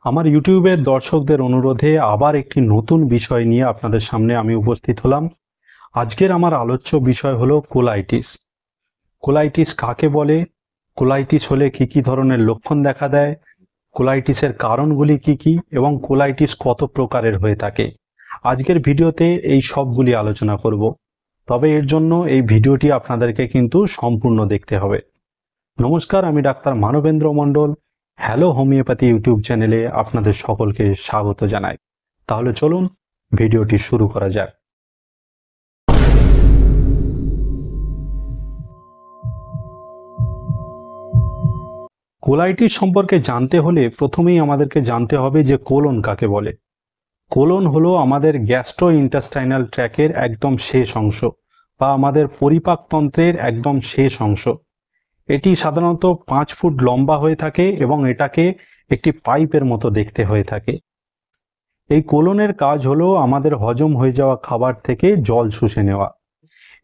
আমার ইউটিউবের দর্শকদের অনুরোধে আবার একটি নতুন বিষয় নিয়ে আপনাদের সামনে আমি উপস্থিত হলাম। আজকের আমার আলোচ্য বিষয় হলো কোলাইটিস। কোলাইটিস কাকে বলে, কোলাইটিস হলে কি কি ধরনের লক্ষণ দেখা দেয়, কোলাইটিসের কারণগুলি কি কি এবং কোলাইটিস কত প্রকারের হয়ে থাকে। আজকের ভিডিওতে এই সবগুলি আলোচনা করব। তবে এর জন্য এই ভিডিওটি আপনাদেরকে কিন্তু সম্পূর্ণ দেখতে হবে। নমস্কার, আমি ডাক্তার মানবেন্দ্র মণ্ডল। হ্যালো হোমিওপ্যাথি ইউটিউব চ্যানেলে আপনাদের সকলকে স্বাগত জানাই। তাহলে চলুন ভিডিওটি শুরু করা যাক। কোলাইটিস সম্পর্কে জানতে হলে প্রথমেই আমাদেরকে জানতে হবে যে কোলন কাকে বলে। কোলন হলো আমাদের গ্যাস্ট্রো ইন্টেস্টাইনাল ট্র্যাকের একদম শেষ অংশ বা আমাদের পরিপাকতন্ত্রের একদম শেষ অংশ। এটি সাধারণত 5 ফুট লম্বা হয়ে থাকে এবং এটাকে একটি পাইপের মতো দেখতে হয়ে থাকে। এই কোলনের কাজ হলো আমাদের হজম হয়ে যাওয়া খাবার থেকে জল শুষে নেওয়া।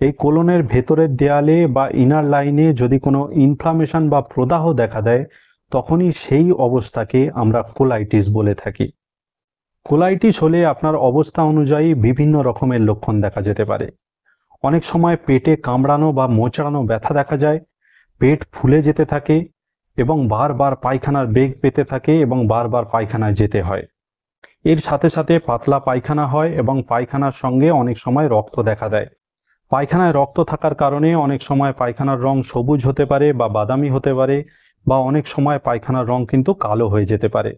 এই কোলনের ভেতরের দেয়ালে বা ইনার লাইনে যদি কোনো ইনফ্লামেশন বা প্রদাহ দেখা দেয়, তখনই সেই অবস্থাকে আমরা কোলাইটিস বলে থাকি। কোলাইটিস হলে আপনার অবস্থা অনুযায়ী বিভিন্ন রকমের লক্ষণ দেখা যেতে পারে। অনেক সময় পেটে কামড়ানো বা মোচড়ানো ব্যথা দেখা যায়, পেট ফুলে যেতে থাকে এবং বারবার পায়খানার বেগ পেতে থাকে এবং বারবার পায়খানায় যেতে হয়। এর সাথে সাথে পাতলা পায়খানা হয় এবং পায়খানার সঙ্গে অনেক সময় রক্ত দেখা দেয়। পায়খানায় রক্ত থাকার কারণে অনেক সময় পায়খানার রং সবুজ হতে পারে বা বাদামি হতে পারে, বা অনেক সময় পায়খানার রং কিন্তু কালো হয়ে যেতে পারে।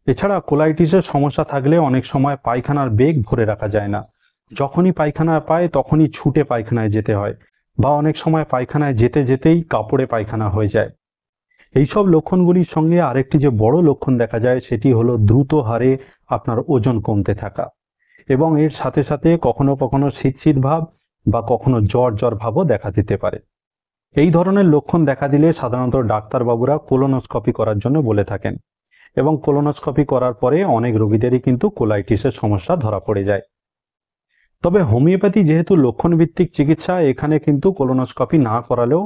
এছাড়া কোলাইটিসের সমস্যা থাকলে অনেক সময় পায়খানার বেগ ধরে রাখা যায় না। যখনই পায়খানা পায় তখনই ছুটে পায়খানায় যেতে হয়, বা অনেক সময় পায়খানায় যেতে যেতেই কাপড়ে পায়খানা হয়ে যায়। এইসব লক্ষণগুলির সঙ্গে আরেকটি যে বড় লক্ষণ দেখা যায় সেটি হলো দ্রুত হারে আপনার ওজন কমতে থাকা, এবং এর সাথে সাথে কখনো কখনো শীত ভাব বা কখনো জ্বর ভাবও দেখা দিতে পারে। এই ধরনের লক্ষণ দেখা দিলে সাধারণত ডাক্তারবাবুরা কোলোনোস্কোপি করার জন্য বলে থাকেন, এবং কোলোনোস্কোপি করার পরে অনেক রোগীদেরই কিন্তু কোলাইটিসের সমস্যা ধরা পড়ে যায়। তবে হোমিওপ্যাথি যেহেতু লক্ষণভিত্তিক চিকিৎসা, এখানে কিন্তু কোলোনোস্কোপি না করালেও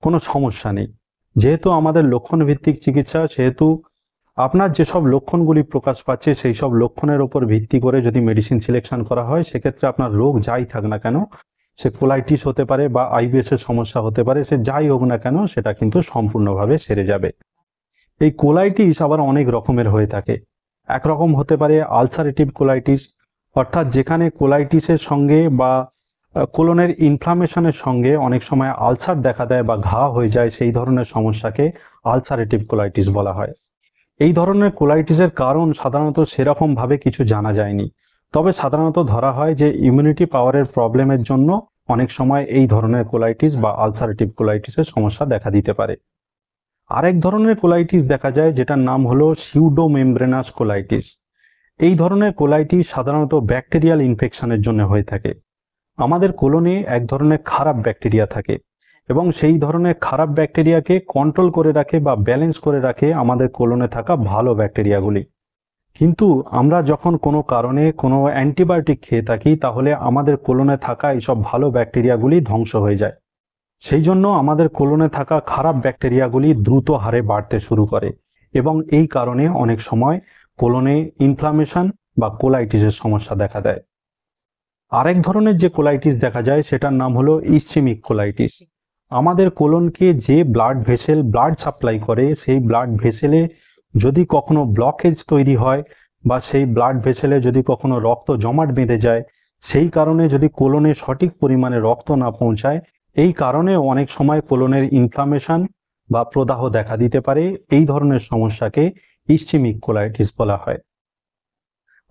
কোনো সমস্যা নেই। যেহেতু আমাদের লক্ষণভিত্তিক চিকিৎসা, সেহেতু আপনার যেসব লক্ষণগুলি প্রকাশ পাচ্ছে সেই সব লক্ষণের উপর ভিত্তি করে যদি মেডিসিন সিলেকশন করা হয়, সেক্ষেত্রে আপনার রোগ যাই থাক না কেন, সে কোলাইটিস হতে পারে বা আইবিএস এর সমস্যা হতে পারে, সে যাই হোক না কেন সেটা কিন্তু সম্পূর্ণভাবে সেরে যাবে। এই কোলাইটিস আবার অনেক রকমের হয়ে থাকে। একরকম হতে পারে আলসারেটিভ কোলাইটিস, অর্থাৎ যেখানে কোলাইটিসের সঙ্গে বা কোলনের ইনফ্লামেশনের সঙ্গে অনেক সময় আলসার দেখা দেয় বা ঘা হয়ে যায়, সেই ধরনের সমস্যাকে আলসারেটিভ কোলাইটিস বলা হয়। এই ধরনের কোলাইটিসের কারণ সাধারণত সেরকমভাবে কিছু জানা যায়নি, তবে সাধারণত ধরা হয় যে ইমিউনিটি পাওয়ারের প্রবলেমের জন্য অনেক সময় এই ধরনের কোলাইটিস বা আলসারেটিভ কোলাইটিসের সমস্যা দেখা দিতে পারে। আরেক ধরনের কোলাইটিস দেখা যায় যেটার নাম হলো সিউডোমেমব্রেনাস কোলাইটিস। এই ধরনের কোলাইটিস সাধারণত ব্যাকটেরিয়াল ইনফেকশনের জন্য হয়ে থাকে। আমাদের কোলনে এক ধরনের খারাপ ব্যাকটেরিয়া থাকে, এবং সেই ধরনের খারাপ ব্যাকটেরিয়াকে কন্ট্রোল করে রাখে বা ব্যালেন্স করে রাখে আমাদের কোলনে থাকা ভালো ব্যাকটেরিয়াগুলি। কিন্তু আমরা যখন কোনো কারণে কোনো অ্যান্টিবায়োটিক খেয়ে থাকি, তাহলে আমাদের কোলনে থাকা এইসব ভালো ব্যাকটেরিয়াগুলি ধ্বংস হয়ে যায়। সেই জন্য আমাদের কোলনে থাকা খারাপ ব্যাকটেরিয়াগুলি দ্রুত হারে বাড়তে শুরু করে, এবং এই কারণে অনেক সময় কোলনে ইনফ্লামেশন বা কোলাইটিসের সমস্যা দেখা দেয়। আরেক ধরনের যে কোলাইটিস দেখা যায় সেটার নাম হলো ইসচেমিক কোলাইটিস। আমাদের কোলনকে যে ব্লাড ভেসেল ব্লাড সাপ্লাই করে, সেই ব্লাড ভেসেলে যদি কখনো ব্লকেজ তৈরি হয় বা সেই ব্লাড ভেসেলে যদি কখনো রক্ত জমাট বেঁধে যায়, সেই কারণে যদি কোলনে সঠিক পরিমাণে রক্ত না পৌঁছায়, এই কারণে অনেক সময় কোলনের ইনফ্লামেশন বা প্রদাহ দেখা দিতে পারে। এই ধরনের সমস্যাকে ইসচেমিক কোলাইটিস বলা হয়।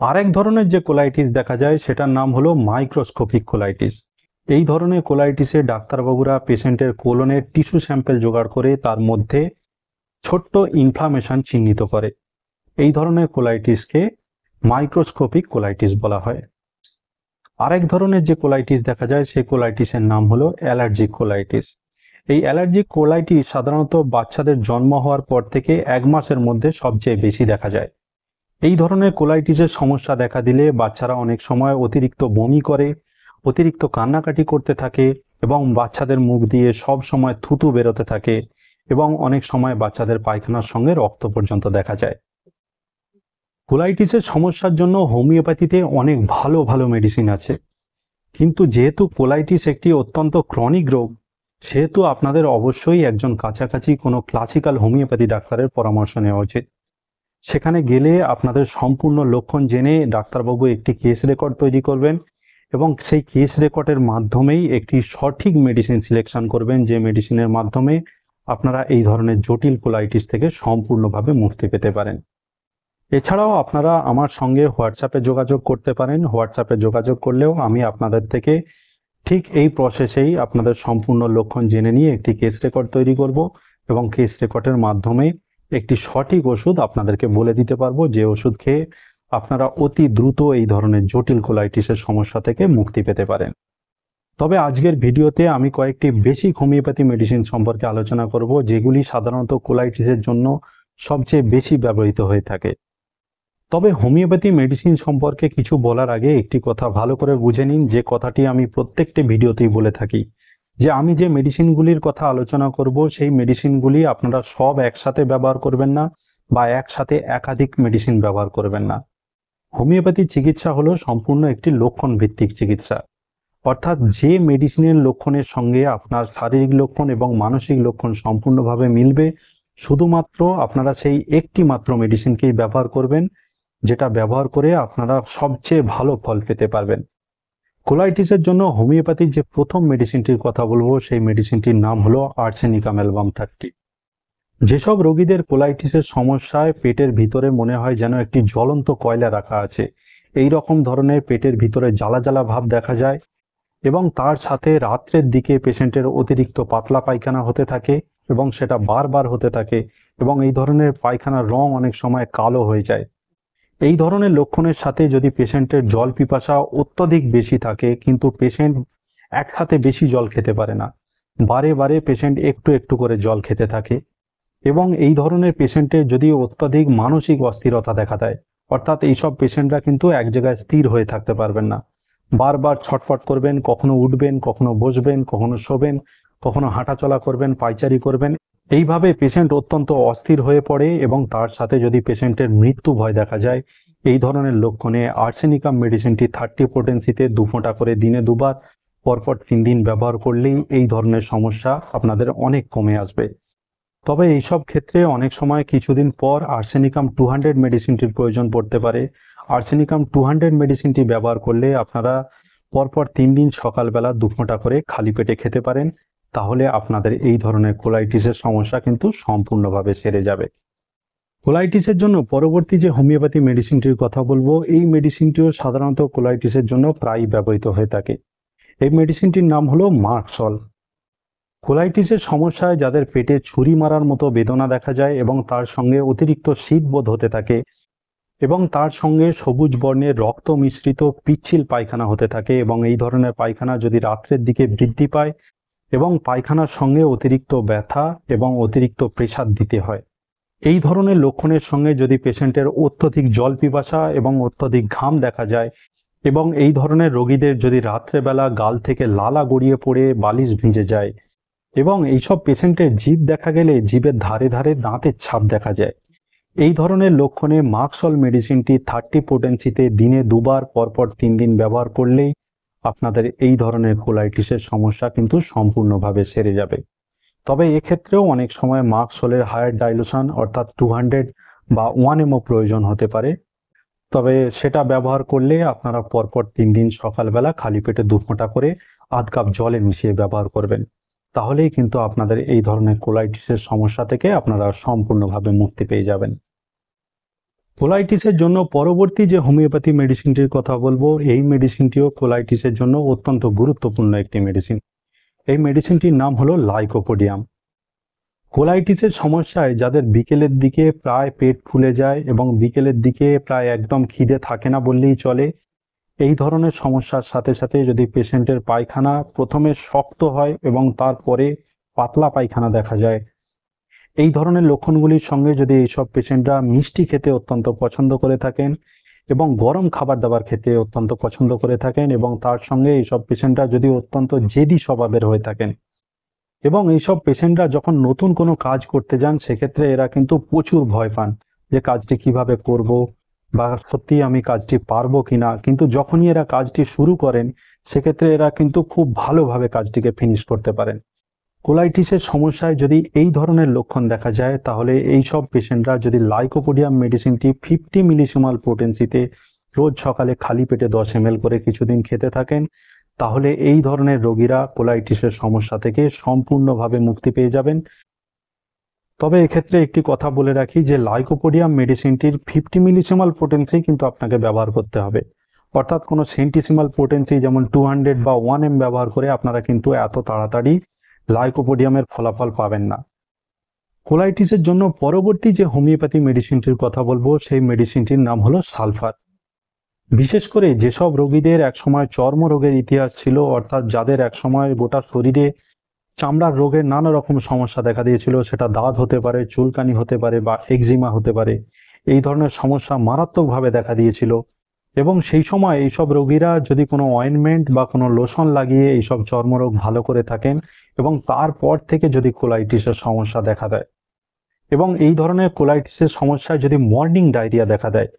আরেক ধরনের যে কোলাইটিস দেখা যায় সেটার নাম হলো মাইক্রোস্কোপিক কোলাইটিস। এই ধরনের কোলাইটিসে ডাক্তারবাবুরা পেশেন্টের কোলনের টিস্যু স্যাম্পল জোগাড় করে তার মধ্যে ছোট্ট ইনফ্লামেশন চিহ্নিত করে। এই ধরনের কোলাইটিসকে মাইক্রোস্কোপিক কোলাইটিস বলা হয়। আরেক ধরনের যে কোলাইটিস দেখা যায় সেই কোলাইটিসের নাম হলো অ্যালার্জিক কোলাইটিস। এই অ্যালার্জিক কোলাইটিস সাধারণত বাচ্চাদের জন্ম হওয়ার পর থেকে 1 মাসের মধ্যে সবচেয়ে বেশি দেখা যায়। এই ধরনের কোলাইটিসের সমস্যা দেখা দিলে বাচ্চারা অনেক সময় অতিরিক্ত বমি করে, অতিরিক্ত কান্নাকাটি করতে থাকে, এবং বাচ্চাদের মুখ দিয়ে সব সময় থুতু বেরোতে থাকে, এবং অনেক সময় বাচ্চাদের পায়খানার সঙ্গে রক্ত পর্যন্ত দেখা যায়। কোলাইটিসের সমস্যার জন্য হোমিওপ্যাথিতে অনেক ভালো ভালো মেডিসিন আছে, কিন্তু যেহেতু কোলাইটিস একটি অত্যন্ত ক্রনিক রোগ, সেহেতু আপনাদের অবশ্যই একজন কাছাকাছি কোনো ক্লাসিক্যাল হোমিওপ্যাথি ডাক্তারের পরামর্শ নেওয়া উচিত। সেখানে গেলে আপনাদের সম্পূর্ণ লক্ষণ জেনে ডাক্তারবাবু একটি কেস রেকর্ড তৈরি করবেন এবং সেই কেস রেকর্ডের মাধ্যমেই একটি সঠিক মেডিসিন সিলেকশন করবেন, যে মেডিসিনের মাধ্যমে আপনারা এই ধরনের জটিল কোলাইটিস থেকে সম্পূর্ণভাবে মুক্তি পেতে পারেন। এছাড়াও আপনারা আমার সঙ্গে হোয়াটসঅ্যাপে যোগাযোগ করতে পারেন। হোয়াটসঅ্যাপে যোগাযোগ করলেও আমি আপনাদের থেকে ঠিক এই প্রসেসেই আপনাদের সম্পূর্ণ লক্ষণ জেনে নিয়ে একটি কেস রেকর্ড তৈরি করব এবং কেস রেকর্ডের মাধ্যমে একটি সঠিক ওষুধ আপনাদেরকে বলে দিতে পারবো, যে ওষুধ খেয়ে আপনারা অতি দ্রুত এই ধরনের জটিল কোলাইটিসের সমস্যা থেকে মুক্তি পেতে পারেন। তবে আজকের ভিডিওতে আমি কয়েকটি বেসিক হোমিওপ্যাথি মেডিসিন সম্পর্কে আলোচনা করব, যেগুলি সাধারণত কোলাইটিসের জন্য সবচেয়ে বেশি ব্যবহৃত হয়ে থাকে। তবে হোমিওপ্যাথি মেডিসিন সম্পর্কে কিছু বলার আগে একটি কথা ভালো করে বুঝে নিন, যে কথাটি আমি প্রত্যেকটি ভিডিওতেই বলে থাকি, যে আমি যে মেডিসিনগুলির কথা আলোচনা করব সেই মেডিসিনগুলি আপনারা সব একসাথে ব্যবহার করবেন না বা একসাথে একাধিক মেডিসিন ব্যবহার করবেন না। হোমিওপ্যাথি চিকিৎসা হলো সম্পূর্ণ একটি লক্ষণ ভিত্তিক চিকিৎসা, অর্থাৎ যে মেডিসিনের লক্ষণের সঙ্গে আপনার শারীরিক লক্ষণ এবং মানসিক লক্ষণ সম্পূর্ণভাবে মিলবে, শুধুমাত্র আপনারা সেই একটি মাত্র মেডিসিনকেই ব্যবহার করবেন, যেটা ব্যবহার করে আপনারা সবচেয়ে ভালো ফল পেতে পারবেন। কোলাইটিসের জন্য হোমিওপ্যাথির যে প্রথম মেডিসিনটির কথা বলবো, সেই মেডিসিনটির নাম হলো আর্সেনিকাম অ্যালবাম 30। যেসব রোগীদের কোলাইটিসের সমস্যায় পেটের ভিতরে মনে হয় যেন একটি জ্বলন্ত কয়লা রাখা আছে, এই রকম ধরনের পেটের ভিতরে জ্বালা জ্বালা ভাব দেখা যায় এবং তার সাথে রাত্রের দিকে পেশেন্টের অতিরিক্ত পাতলা পায়খানা হতে থাকে এবং সেটা বারবার হতে থাকে এবং এই ধরনের পায়খানার রং অনেক সময় কালো হয়ে যায়, এই ধরনের লক্ষণের সাথে যদি পেশেন্টের জল পিপাসা অত্যধিক বেশি থাকে, কিন্তু পেশেন্ট একসাথে বেশি জল খেতে পারে না, বারে বারে পেশেন্ট একটু একটু করে জল খেতে থাকে, এবং এই ধরনের পেশেন্টের যদি অত্যধিক মানসিক অস্থিরতা দেখা দেয়, অর্থাৎ এইসব পেশেন্টরা কিন্তু এক জায়গায় স্থির হয়ে থাকতে পারবেন না, বারবার ছটফট করবেন, কখনো উঠবেন, কখনো বসবেন, কখনো শোবেন, কখনো হাঁটাচলা করবেন, পায়চারি করবেন, এইভাবে পেশেন্ট অত্যন্ত অস্থির হয়ে পড়ে এবং তার সাথে যদি পেশেন্টের মৃত্যু ভয় দেখা যায়, এই ধরনের লক্ষণে আর্সেনিকাম মেডিসিনটি 30 পোটেন্সিতে 2 ফোঁটা করে দিনে 2 বার পরপর 3 দিন ব্যবহার করলেই এই ধরনের সমস্যা আপনাদের অনেক কমে আসবে। তবে এইসব ক্ষেত্রে অনেক সময় কিছুদিন পর আর্সেনিকাম 200 মেডিসিনটির প্রয়োজন পড়তে পারে। আর্সেনিকাম 200 মেডিসিনটি ব্যবহার করলে আপনারা পরপর 3 দিন সকালবেলা 2 ফোঁটা করে খালি পেটে খেতে পারেন, তাহলে আপনাদের এই ধরনের কোলাইটিসের সমস্যা কিন্তু সম্পূর্ণভাবে সেরে যাবে। কোলাইটিসের জন্য পরবর্তী যে হোমিওপ্যাথি মেডিসিনটির কথা বলবো, এই মেডিসিনটিও সাধারণত কোলাইটিসের জন্য প্রায় ব্যবহৃত হয়ে থাকে। এই মেডিসিনটির নাম হলো মার্কসল। কোলাইটিসের সমস্যায় যাদের পেটে ছুরি মারার মতো বেদনা দেখা যায় এবং তার সঙ্গে অতিরিক্ত শীতবোধ হতে থাকে এবং তার সঙ্গে সবুজ বর্ণের রক্ত মিশ্রিত পিচ্ছিল পায়খানা হতে থাকে এবং এই ধরনের পায়খানা যদি রাত্রের দিকে বৃদ্ধি পায় এবং পায়খানার সঙ্গে অতিরিক্ত ব্যথা এবং অতিরিক্ত প্রেসার দিতে হয়, এই ধরনের লক্ষণের সঙ্গে যদি পেশেন্টের অত্যধিক জল পিপাসা এবং অত্যধিক ঘাম দেখা যায় এবং এই ধরনের রোগীদের যদি রাত্রেবেলা গাল থেকে লালা গড়িয়ে পড়ে বালিশ ভিজে যায় এবং এইসব পেশেন্টের জিভ দেখা গেলে জিভের ধারে ধারে দাঁতের ছাপ দেখা যায়, এই ধরনের লক্ষণে মার্কসল মেডিসিনটি 30 পোটেন্সিতে দিনে 2 বার পরপর 3 দিন ব্যবহার করলেই আপনাদের এই ধরনের কোলাইটিসের সমস্যা কিন্তু সম্পূর্ণভাবে সেরে যাবে। তবে এক্ষেত্রেও অনেক সময় মার্কসলের হায়ার ডাইলুশন অর্থাৎ 200 বা 1 ml প্রয়োজন হতে পারে, তবে সেটা ব্যবহার করলে আপনারা পরপর 3 দিন সকালবেলা খালি পেটে 2 ফোঁটা করে আধ কাপ জলে মিশিয়ে ব্যবহার করবেন, তাহলেই কিন্তু আপনাদের এই ধরনের কোলাইটিসের সমস্যা থেকে আপনারা সম্পূর্ণভাবে মুক্তি পেয়ে যাবেন। কোলাইটিসের জন্য পরবর্তী যে হোমিওপ্যাথি মেডিসিনটির কথা বলবো, এই মেডিসিনটিও কোলাইটিসের জন্য অত্যন্ত গুরুত্বপূর্ণ একটি মেডিসিন। এই মেডিসিনটির নাম হলো লাইকোপোডিয়াম। কোলাইটিসের সমস্যায় যাদের বিকেলের দিকে প্রায় পেট ফুলে যায় এবং বিকেলের দিকে প্রায় একদম খিদে থাকে না বললেই চলে, এই ধরনের সমস্যার সাথে সাথে যদি পেশেন্টের পায়খানা প্রথমে শক্ত হয় এবং তারপরে পাতলা পায়খানা দেখা যায়, এই ধরনের লক্ষণগুলির সঙ্গে যদি এইসব পেশেন্টরা মিষ্টি খেতে অত্যন্ত পছন্দ করে থাকেন এবং গরম খাবার দাবার খেতে অত্যন্ত পছন্দ করে থাকেন এবং তার সঙ্গে এইসব পেশেন্টরা যদি অত্যন্ত জেদি স্বভাবের হয়ে থাকেন এবং এইসব পেশেন্টরা যখন নতুন কোনো কাজ করতে যান, সেক্ষেত্রে এরা কিন্তু প্রচুর ভয় পান যে কাজটি কিভাবে করব বা সত্যি আমি কাজটি পারবো কিনা, কিন্তু যখনই এরা কাজটি শুরু করেন সেক্ষেত্রে এরা কিন্তু খুব ভালোভাবে কাজটিকে ফিনিশ করতে পারেন। কোলাইটিসের সমস্যায় যদি এই ধরনের লক্ষণ দেখা যায় তাহলে এই সব পেশেন্টরা যদি লাইকোপোডিয়াম মেডিসিনটি 50 মিলিসিমাল পোটেন্সিতে রোজ সকালে খালি পেটে 10 ml করে কিছুদিন খেতে থাকেন, তাহলে এই ধরনের রোগীরা কোলাইটিসের সমস্যা থেকে সম্পূর্ণভাবে মুক্তি পেয়ে যাবেন। তবে এক্ষেত্রে একটি কথা বলে রাখি যে লাইকোপোডিয়াম মেডিসিনটির 50 মিলিসিমাল পোটেন্সি কিন্তু আপনাকে ব্যবহার করতে হবে, অর্থাৎ কোনো সেন্টিসিমাল পোটেন্সি যেমন 200 বা 1 m ব্যবহার করে আপনারা কিন্তু এত তাড়াতাড়ি লাইকোপোডিয়ামের ফলাফল পাবেন না। কোলাইটিসের জন্য পরবর্তী যে হোমিওপ্যাথি মেডিসিনটির কথা বলবো সেই মেডিসিনটির নাম হলো সালফার। বিশেষ করে যেসব রোগীদের একসময় চর্মরোগের ইতিহাস ছিল, অর্থাৎ যাদের একসময় গোটা শরীরে চামড়ার রোগের নানা রকম সমস্যা দেখা দিয়েছিল, সেটা দাঁত হতে পারে, চুলকানি হতে পারে বা একজিমা হতে পারে, এই ধরনের সমস্যা মারাত্মকভাবে দেখা দিয়েছিল এবং সেই সময় এইসব রোগীরা যদি কোনো অয়েনমেন্ট বা কোনো লোশন লাগিয়ে এইসব চর্মরোগ ভালো করে থাকেন এবং তারপর থেকে যদি কোলাইটিসের সমস্যা দেখা দেয় এবং এই ধরনের কোলাইটিসের সমস্যায় যদি মর্নিং ডায়রিয়া দেখা দেয়,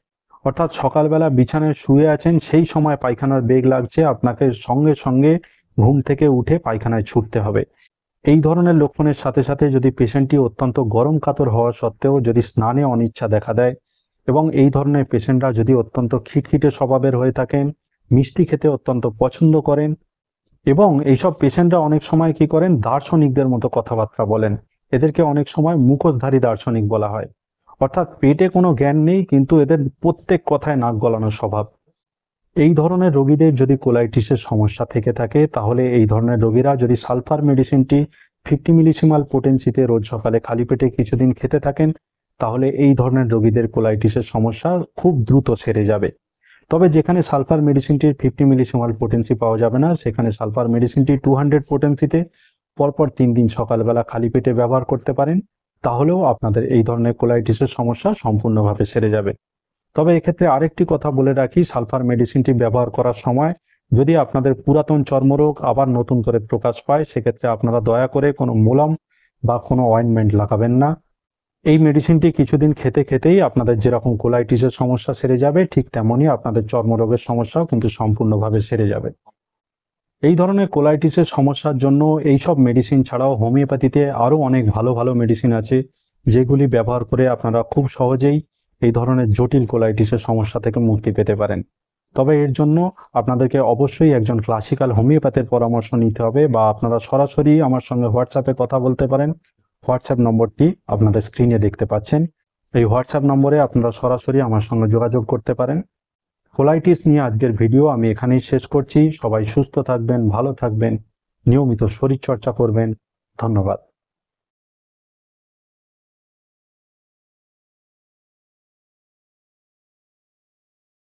অর্থাৎ সকালবেলা বিছানায় শুয়ে আছেন সেই সময় পায়খানার বেগ লাগছে, আপনাকে সঙ্গে সঙ্গে ঘুম থেকে উঠে পায়খানায় ছুটতে হবে, এই ধরনের লক্ষণের সাথে সাথে যদি পেশেন্টটি অত্যন্ত গরম কাতর হওয়া সত্ত্বেও যদি স্নানে অনিচ্ছা দেখা দেয় এবং এই ধরনের পেশেন্টরা যদি অত্যন্ত খিটখিটে স্বভাবের হয়ে থাকেন, মিষ্টি খেতে অত্যন্ত পছন্দ করেন এবং এইসব পেশেন্টরা অনেক সময় কি করেন, দার্শনিকদের মতো কথাবার্তা বলেন, এদেরকে অনেক সময় মুখোশধারী দার্শনিক বলা হয়, অর্থাৎ পেটে কোনো জ্ঞান নেই কিন্তু এদের প্রত্যেক কথায় নাক গলানোর স্বভাব। এই ধরনের রোগীদের যদি কোলাইটিসের সমস্যা থেকে থাকে তাহলে এই ধরনের রোগীরা যদি সালফার মেডিসিনটি 50 মিলিসিমাল পোটেন্সিতে রোজ সকালে খালি পেটে কিছুদিন খেতে থাকেন তাহলে এই ধরনের রোগীদের কোলাইটিসের সমস্যা খুব দ্রুত সেরে যাবে। তবে যেখানে সালফার মেডিসিনটির 50 মিলিসিমাল পোটেন্সি পাওয়া যাবে না, সেখানে সালফার মেডিসিনটি 200 পোটেন্সিতে পরপর 3 দিন সকালবেলা খালি পেটে ব্যবহার করতে পারেন, তাহলেও আপনাদের এই ধরনের কোলাইটিসের সমস্যা সম্পূর্ণভাবে সেরে যাবে। তবে এক্ষেত্রে আরেকটি কথা বলে রাখি, সালফার মেডিসিনটি ব্যবহার করার সময় যদি আপনাদের পুরাতন চর্মরোগ আবার নতুন করে প্রকাশ পায় সেক্ষেত্রে আপনারা দয়া করে কোনো মলম বা কোনো অয়েনমেন্ট লাগাবেন না। এই মেডিসিনটি কিছুদিন খেতে খেতেই আপনাদের যেরকম কোলাইটিসের সমস্যা সেরে যাবে ঠিক তেমনই আপনাদের চর্মরোগের সমস্যাও কিন্তু সম্পূর্ণভাবে সেরে যাবে। এই ধরনের কোলাইটিসের সমস্যার জন্য এইসব মেডিসিন ছাড়াও হোমিওপ্যাথিতে আরও অনেক ভালো ভালো মেডিসিন আছে যেগুলি ব্যবহার করে আপনারা খুব সহজেই এই ধরনের জটিল কোলাইটিসের সমস্যা থেকে মুক্তি পেতে পারেন। তবে এর জন্য আপনাদেরকে অবশ্যই একজন ক্লাসিক্যাল হোমিওপ্যাথের পরামর্শ নিতে হবে বা আপনারা সরাসরি আমার সঙ্গে হোয়াটসঅ্যাপে কথা বলতে পারেন। হোয়াটসঅ্যাপ নম্বরটি আপনাদের স্ক্রিনে দেখতে পাচ্ছেন, এই হোয়াটসঅ্যাপ নম্বরে আপনারা সরাসরি আমার সঙ্গে যোগাযোগ করতে পারেন। কোলাইটিস নিয়ে আজকের ভিডিও আমি এখানেই শেষ করছি। সবাই সুস্থ থাকবেন, ভালো থাকবেন, নিয়মিত শরীরচর্চা করবেন। ধন্যবাদ।